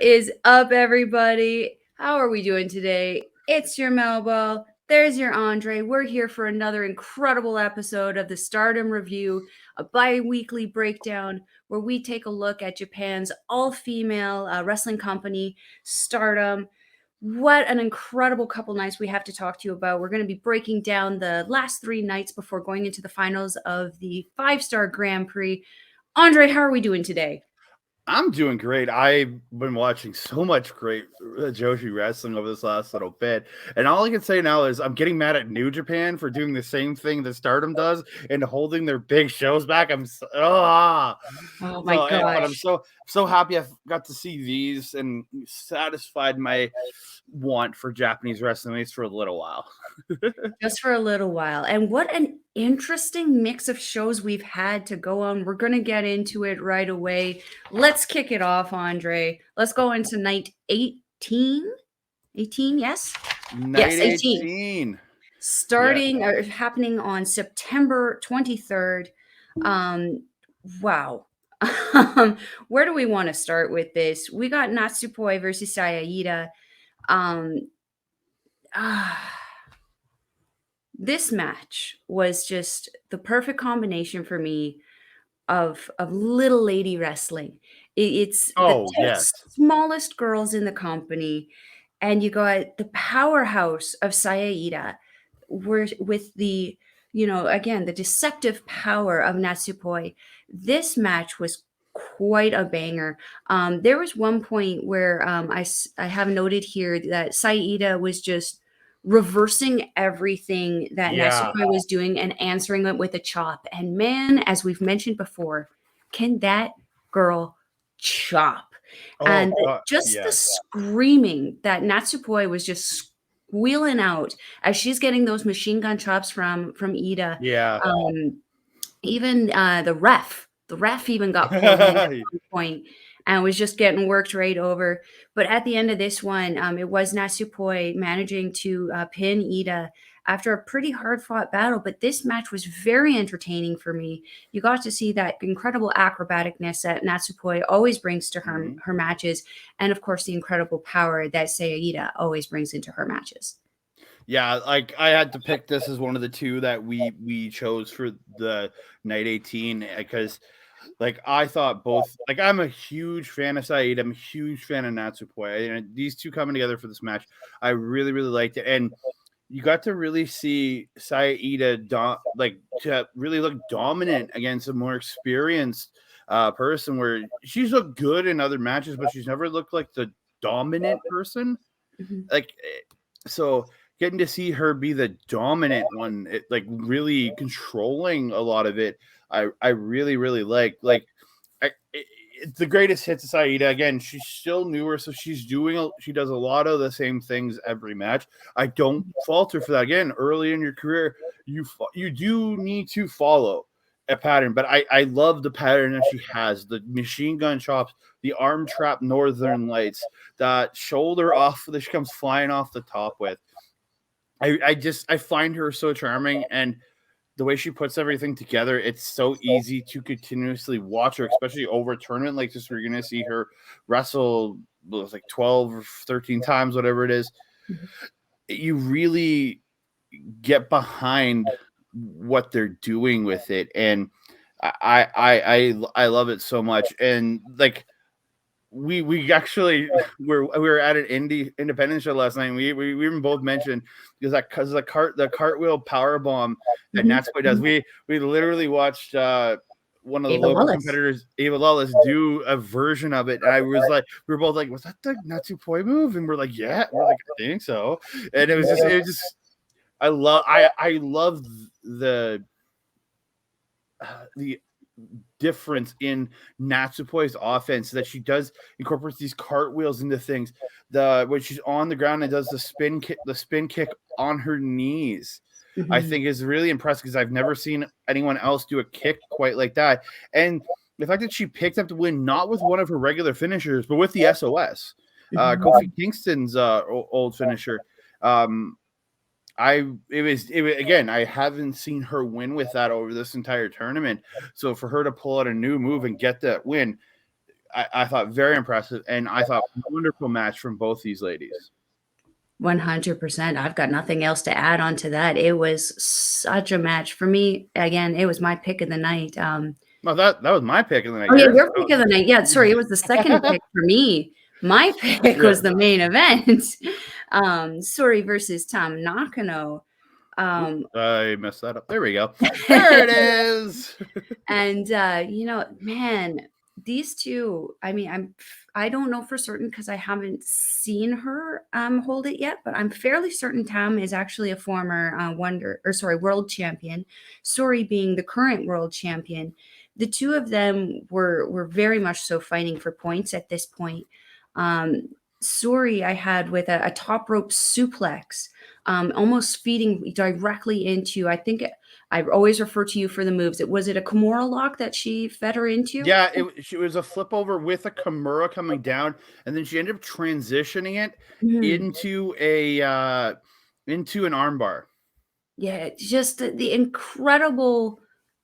is up, everybody? How are we doing today? It's your Melball. There's your Andre. We're here for another incredible episode of the Stardom Review, a bi-weekly breakdown where we take a look at Japan's all-female wrestling company, Stardom. What an incredible couple nights we have to talk to you about. We're going to be breaking down the last 3 nights before going into the finals of the 5-star Grand Prix. Andre, how are we doing today? I'm doing great. I've been watching so much great Joshi wrestling over this last little bit. And all I can say now is I'm getting mad at New Japan for doing the same thing that Stardom does and holding their big shows back. Oh my but I'm gosh. so happy I got to see these and satisfied my want for Japanese wrestling, at least for a little while. Just for a little while. And what an interesting mix of shows we've had to go on. We're going to get into it right away. Let's kick it off, Andre. Let's go into night 18. 18, yes? Night Yes, 18. Starting or happening on September 23rd. Wow. Where do we want to start with this? We got Natsupoi versus Iida. This match was just the perfect combination for me of little lady wrestling. It's the smallest girls in the company, and you got the powerhouse of Iida, with the, again, the deceptive power of Natsupoi. This match was quite a banger. There was one point where I have noted here that Iida was just reversing everything that Natsupoi was doing and answering it with a chop. And man, as we've mentioned before, can that girl chop? The screaming that Natsupoi was just squealing out as she's getting those machine gun chops from Iida. Yeah. Even the ref even got pulled in at one point and was just getting worked right over. But at the end of this one, it was Natsupoi managing to pin Iida after a pretty hard-fought battle. But this match was very entertaining for me. You got to see that incredible acrobaticness that Natsupoi always brings to her matches, and of course the incredible power that Iida always brings into her matches. Yeah, like I had to pick this as one of the two that we chose for the night 18 because like I thought both, like I'm a huge fan of Iida, I'm a huge fan of Natsupoi, and these two coming together for this match, I really liked it. And you got to really see Iida to really look dominant against a more experienced person, where she's looked good in other matches, but she's never looked like the dominant person. Like, so getting to see her be the dominant one, like really controlling a lot of it, I really like. It's the greatest hits of Iida. Again, she's still newer, so she does a lot of the same things every match. I don't fault her for that. Again, early in your career, you do need to follow a pattern, but I love the pattern that she has: the machine gun chops, the arm trap Northern Lights, that shoulder off that she comes flying off the top with. I find her so charming, and the way she puts everything together, it's so easy to continuously watch her, especially over a tournament like this. We're going to see her wrestle like 12 or 13 times, whatever it is. You really get behind what they're doing with it, and I love it so much. And like we actually we were at an independent show last night, and we even both mentioned because the cartwheel power bomb that Natsupoi does. We literally watched one of the local competitors, Ava Lawless, do a version of it. And I was like, we were both like, was that the Natsupoi move? And we're like, yeah. We're like, I think so. And it was just I love the difference in Natsupoi's offense, that she does incorporate these cartwheels into things. When she's on the ground and does the spin kick on her knees, I think is really impressive, because I've never seen anyone else do a kick quite like that. And the fact that she picked up the win not with one of her regular finishers, but with the SOS, Kofi Kingston's old finisher. Again, I haven't seen her win with that over this entire tournament. So for her to pull out a new move and get that win, I thought very impressive, and I thought wonderful match from both these ladies. 100%. I've got nothing else to add on to that. It was such a match for me. Again, it was my pick of the night. Well, that was my pick of the night. Oh yeah, your pick of the night. Yeah, sorry, it was the second pick for me. My pick was the main event. Syuri versus Tam Nakano. I messed that up. There we go. There it is. And you know, man, these two, I mean, I don't know for certain because I haven't seen her hold it yet, but I'm fairly certain Tam is actually a former world champion. Syuri being the current world champion. The two of them were very much so fighting for points at this point. Syuri I had with a top rope suplex, almost feeding directly into, I think I always refer to you for the moves. Was it a Kimura lock that she fed her into? Yeah, it was a flip over with a Kimura coming down, and then she ended up transitioning it into an armbar. Yeah, just the incredible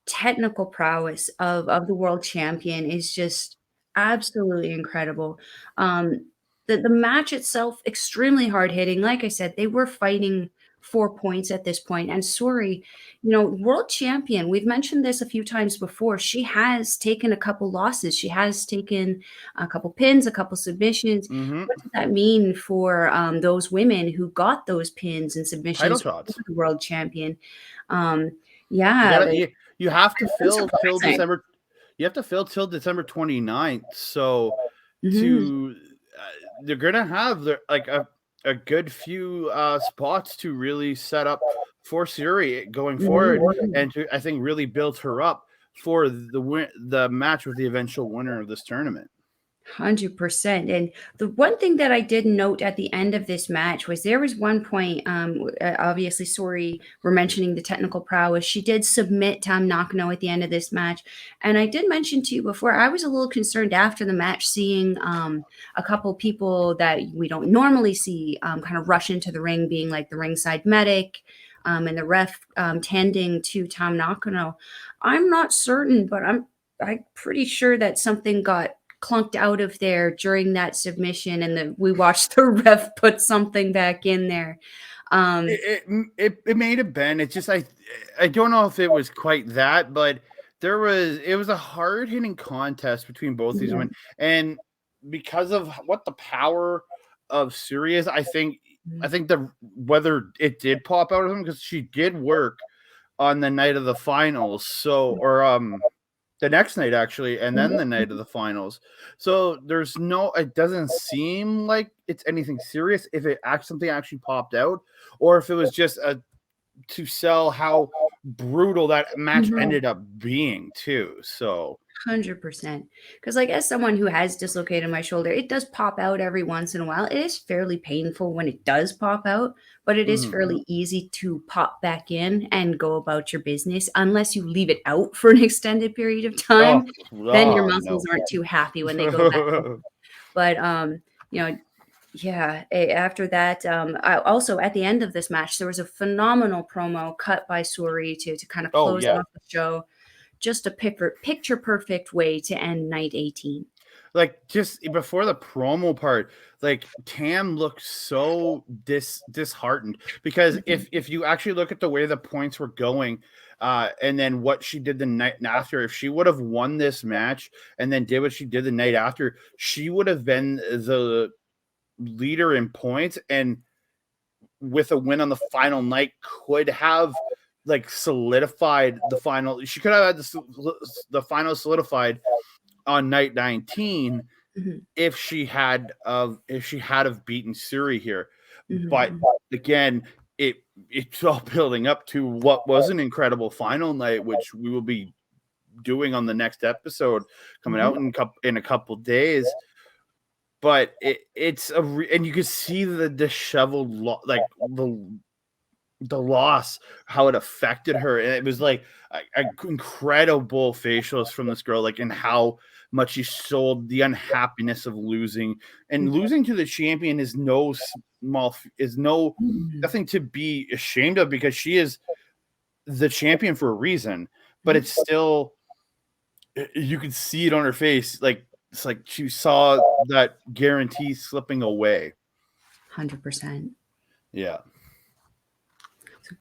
technical prowess of the world champion is just absolutely incredible. The match itself extremely hard hitting. Like I said, they were fighting for points at this point. And Syuri, you know, world champion. We've mentioned this a few times before. She has taken a couple losses. She has taken a couple pins, a couple submissions. What does that mean for those women who got those pins and submissions for the world champion? Yeah, you have to fill till December. You have to fill till December 29th. So they're gonna have a good few spots to really set up for Syuri going forward, and to, I think, really build her up for the match with the eventual winner of this tournament. 100%. And the one thing that I did note at the end of this match was there was one point, obviously, Syuri, we're mentioning the technical prowess. She did submit Tam Nakano at the end of this match. And I did mention to you before, I was a little concerned after the match seeing a couple people that we don't normally see kind of rush into the ring, being like the ringside medic and the ref tending to Tam Nakano. I'm not certain, but I'm pretty sure that something got clunked out of there during that submission, and we watched the ref put something back in there. It may have been. It's just I don't know if it was quite that, but it was a hard hitting contest between both these women, and because of what the power of Syuri is, I think whether it did pop out of them, because she did work on the night of the finals, the next night, actually, and then the night of the finals. So it doesn't seem like it's anything serious if something actually popped out, or if it was just to sell how brutal that match ended up being too. So 100%. Because like, as someone who has dislocated my shoulder, it does pop out every once in a while. It is fairly painful when it does pop out, but it is fairly easy to pop back in and go about your business, unless you leave it out for an extended period of time. Then your muscles aren't too happy when they go back. But you know, yeah, after that, also at the end of this match, there was a phenomenal promo cut by Syuri to kind of close off the show. Just a picture perfect way to end night 18. Like, just before the promo part, like, Tam looked so disheartened, because if you actually look at the way the points were going, and then what she did the night after, if she would have won this match and then did what she did the night after, she would have been the leader in points, and with a win on the final night could have solidified the final. She could have had the final solidified on night 19 if she had beaten Syuri here. But again, it's all building up to what was an incredible final night, which we will be doing on the next episode coming out in a couple days. But and you can see the disheveled the loss, how it affected her. And it was like incredible facials from this girl, and how much she sold the unhappiness of losing. And losing to the champion is nothing to be ashamed of, because she is the champion for a reason. But it's still, you can see it on her face, it's like she saw that guarantee slipping away. 100%. Yeah.